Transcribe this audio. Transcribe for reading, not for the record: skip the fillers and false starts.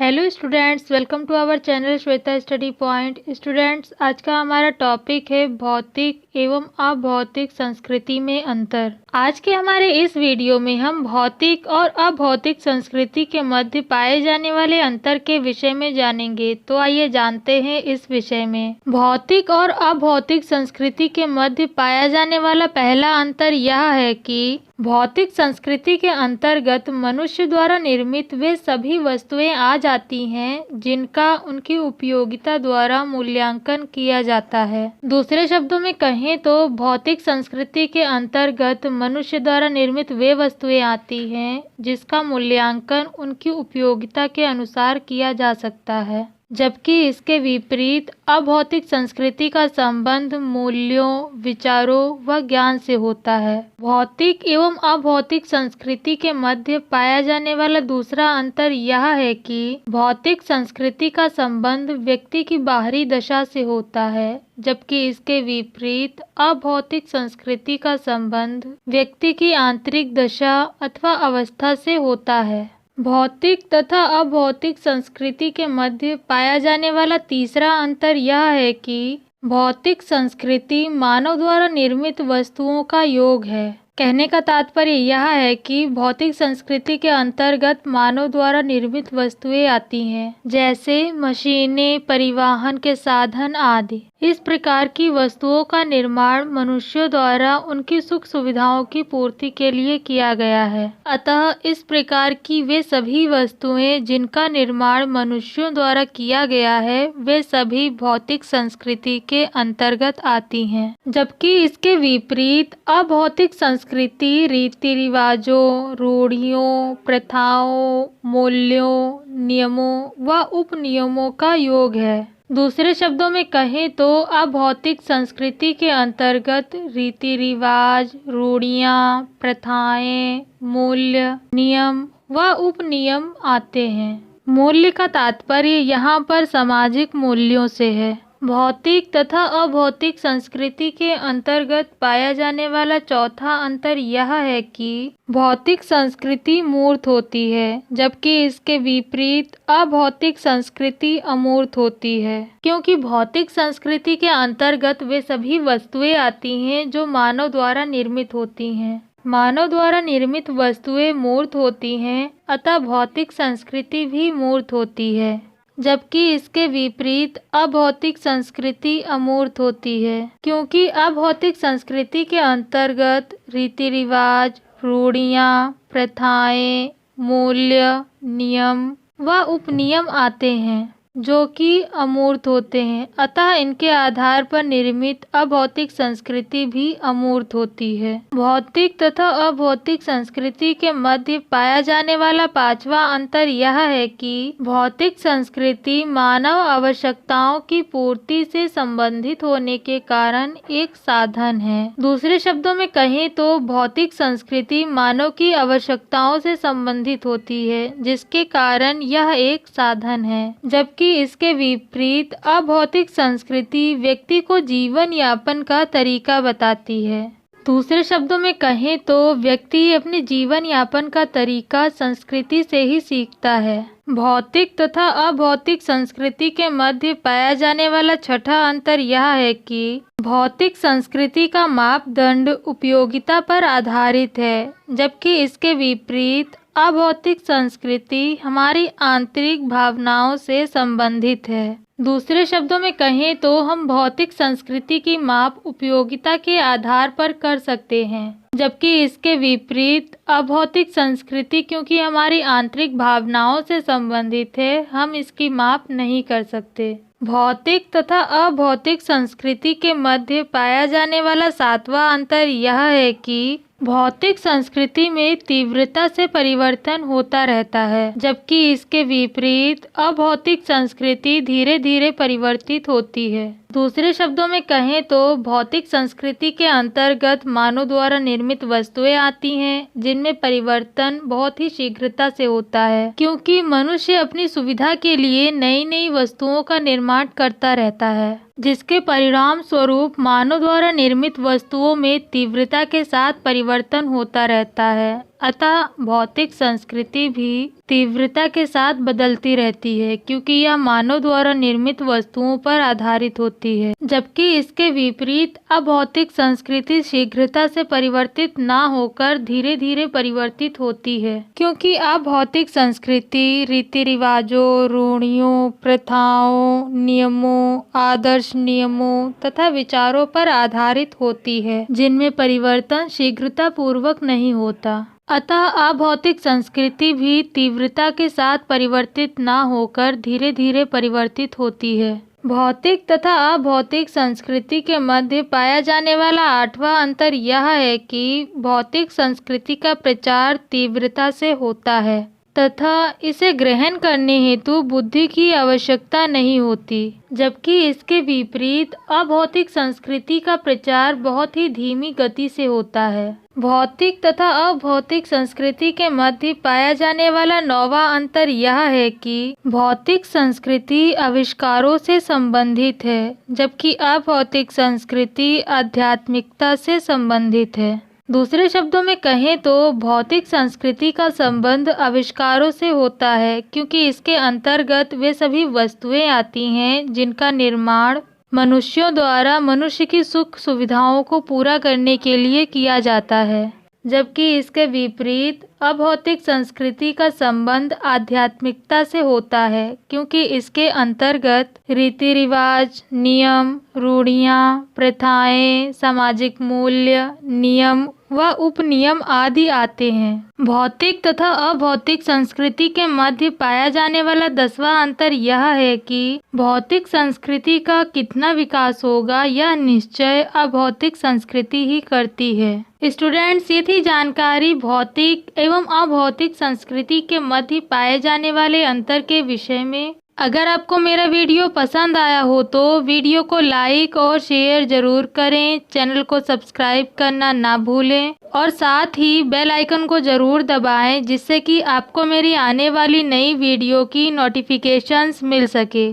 Hello students, welcome to our channel Shweta study point. Students, आज का हमारा टॉपिक है भौतिक एवं अभौतिक संस्कृति में अंतर। आज के हमारे इस वीडियो में हम भौतिक और अभौतिक संस्कृति के मध्य पाए जाने वाले अंतर के विषय में जानेंगे। तो आइए जानते हैं इस विषय में। भौतिक और अभौतिक संस्कृति के मध्य पाया जाने वाला पहला अंतर यह है कि भौतिक संस्कृति के अंतर्गत मनुष्य द्वारा निर्मित वे सभी वस्तुएं आ जाती हैं जिनका उनकी उपयोगिता द्वारा मूल्यांकन किया जाता है। दूसरे शब्दों में कहें तो भौतिक संस्कृति के अंतर्गत मनुष्य द्वारा निर्मित वे वस्तुएं आती हैं जिसका मूल्यांकन उनकी उपयोगिता के अनुसार किया जा सकता है, जबकि इसके विपरीत अभौतिक संस्कृति का संबंध मूल्यों, विचारों व ज्ञान से होता है। भौतिक एवं अभौतिक संस्कृति के मध्य पाया जाने वाला दूसरा अंतर यह है कि भौतिक संस्कृति का संबंध व्यक्ति की बाहरी दशा से होता है, जबकि इसके विपरीत अभौतिक संस्कृति का संबंध व्यक्ति की आंतरिक दशा अथवा अवस्था से होता है। भौतिक तथा अभौतिक संस्कृति के मध्य पाया जाने वाला तीसरा अंतर यह है कि भौतिक संस्कृति मानव द्वारा निर्मित वस्तुओं का योग है। कहने का तात्पर्य यह है कि भौतिक संस्कृति के अंतर्गत मानव द्वारा निर्मित वस्तुएं आती हैं, जैसे मशीनें, परिवहन के साधन आदि। इस प्रकार की वस्तुओं का निर्माण मनुष्यों द्वारा उनकी सुख सुविधाओं की पूर्ति के लिए किया गया है। अतः इस प्रकार की वे सभी वस्तुएं जिनका निर्माण मनुष्यों द्वारा किया गया है वे सभी भौतिक संस्कृति के अंतर्गत आती हैं, जबकि इसके विपरीत अभौतिक संस्कृति रीति रिवाजों, रूढ़ियों, प्रथाओं, मूल्यों, नियमों व उपनियमों का योग है। दूसरे शब्दों में कहें तो अभौतिक संस्कृति के अंतर्गत रीति रिवाज, रूढ़ियाँ, प्रथाएं, मूल्य, नियम व उपनियम आते हैं। मूल्य का तात्पर्य यहाँ पर सामाजिक मूल्यों से है। भौतिक तथा अभौतिक संस्कृति के अंतर्गत पाया जाने वाला चौथा अंतर यह है कि भौतिक संस्कृति मूर्त होती है, जबकि इसके विपरीत अभौतिक संस्कृति अमूर्त होती है। क्योंकि भौतिक संस्कृति के अंतर्गत वे सभी वस्तुएं आती हैं जो मानव द्वारा निर्मित होती हैं। मानव द्वारा निर्मित वस्तुएं मूर्त होती हैं, अतः भौतिक संस्कृति भी मूर्त होती है, जबकि इसके विपरीत अभौतिक संस्कृति अमूर्त होती है। क्योंकि अभौतिक संस्कृति के अंतर्गत रीति रिवाज, रूढ़ियाँ, प्रथाएं, मूल्य, नियम व उपनियम आते हैं जो कि अमूर्त होते हैं, अतः इनके आधार पर निर्मित अभौतिक संस्कृति भी अमूर्त होती है। भौतिक तथा अभौतिक संस्कृति के मध्य पाया जाने वाला पांचवा अंतर यह है कि भौतिक संस्कृति मानव आवश्यकताओं की पूर्ति से संबंधित होने के कारण एक साधन है। दूसरे शब्दों में कहें तो भौतिक संस्कृति मानव की आवश्यकताओं से संबंधित होती है, जिसके कारण यह एक साधन है, जबकि इसके विपरीत अभौतिक संस्कृति व्यक्ति को जीवन यापन का तरीका बताती है। दूसरे शब्दों में कहें तो व्यक्ति अपने जीवन यापन का तरीका संस्कृति से ही सीखता है। भौतिक तथा अभौतिक संस्कृति के मध्य पाया जाने वाला छठा अंतर यह है कि भौतिक संस्कृति का मापदंड उपयोगिता पर आधारित है, जबकि इसके विपरीत अभौतिक संस्कृति हमारी आंतरिक भावनाओं से संबंधित है। दूसरे शब्दों में कहें तो हम भौतिक संस्कृति की माप उपयोगिता के आधार पर कर सकते हैं, जबकि इसके विपरीत अभौतिक संस्कृति क्योंकि हमारी आंतरिक भावनाओं से संबंधित है, हम इसकी माप नहीं कर सकते। भौतिक तथा अभौतिक संस्कृति के मध्य पाया जाने वाला सातवां अंतर यह है कि भौतिक संस्कृति में तीव्रता से परिवर्तन होता रहता है, जबकि इसके विपरीत अभौतिक संस्कृति धीरे धीरे परिवर्तित होती है। दूसरे शब्दों में कहें तो भौतिक संस्कृति के अंतर्गत मानव द्वारा निर्मित वस्तुएं आती हैं जिनमें परिवर्तन बहुत ही शीघ्रता से होता है, क्योंकि मनुष्य अपनी सुविधा के लिए नई नई वस्तुओं का निर्माण करता रहता है, जिसके परिणाम स्वरूप मानव द्वारा निर्मित वस्तुओं में तीव्रता के साथ परिवर्तन होता रहता है। अतः भौतिक संस्कृति भी तीव्रता के साथ बदलती रहती है, क्योंकि यह मानव द्वारा निर्मित वस्तुओं पर आधारित होती है। जबकि इसके विपरीत अभौतिक संस्कृति शीघ्रता से परिवर्तित ना होकर धीरे धीरे परिवर्तित होती है, क्योंकि अभौतिक संस्कृति रीति रिवाजों, रूढ़ियों, प्रथाओं, नियमों, आदर्श नियमों तथा विचारों पर आधारित होती है, जिनमें परिवर्तन शीघ्रता पूर्वक नहीं होता। अतः अभौतिक संस्कृति भी तीव्रता के साथ परिवर्तित ना होकर धीरे धीरे परिवर्तित होती है। भौतिक तथा अभौतिक संस्कृति के मध्य पाया जाने वाला आठवां अंतर यह है कि भौतिक संस्कृति का प्रचार तीव्रता से होता है तथा इसे ग्रहण करने हेतु बुद्धि की आवश्यकता नहीं होती, जबकि इसके विपरीत अभौतिक संस्कृति का प्रचार बहुत ही धीमी गति से होता है। भौतिक तथा अभौतिक संस्कृति के मध्य पाया जाने वाला नौवां अंतर यह है कि भौतिक संस्कृति आविष्कारों से संबंधित है, जबकि अभौतिक संस्कृति आध्यात्मिकता से संबंधित है। दूसरे शब्दों में कहें तो भौतिक संस्कृति का संबंध आविष्कारों से होता है, क्योंकि इसके अंतर्गत वे सभी वस्तुएं आती हैं जिनका निर्माण मनुष्यों द्वारा मनुष्य की सुख सुविधाओं को पूरा करने के लिए किया जाता है। जबकि इसके विपरीत अभौतिक संस्कृति का संबंध आध्यात्मिकता से होता है, क्योंकि इसके अंतर्गत रीति रिवाज, नियम, रूढ़ियाँ, प्रथाएं, सामाजिक मूल्य, नियम व उपनियम आदि आते हैं। भौतिक तथा अभौतिक संस्कृति के मध्य पाया जाने वाला 10वां अंतर यह है कि भौतिक संस्कृति का कितना विकास होगा यह निश्चय अभौतिक संस्कृति ही करती है। स्टूडेंट्स, ये थी जानकारी भौतिक एवं अभौतिक संस्कृति के मध्य पाए जाने वाले अंतर के विषय में। अगर आपको मेरा वीडियो पसंद आया हो तो वीडियो को लाइक और शेयर जरूर करें, चैनल को सब्सक्राइब करना ना भूलें और साथ ही बेल आइकन को जरूर दबाएं, जिससे कि आपको मेरी आने वाली नई वीडियो की नोटिफिकेशंस मिल सके।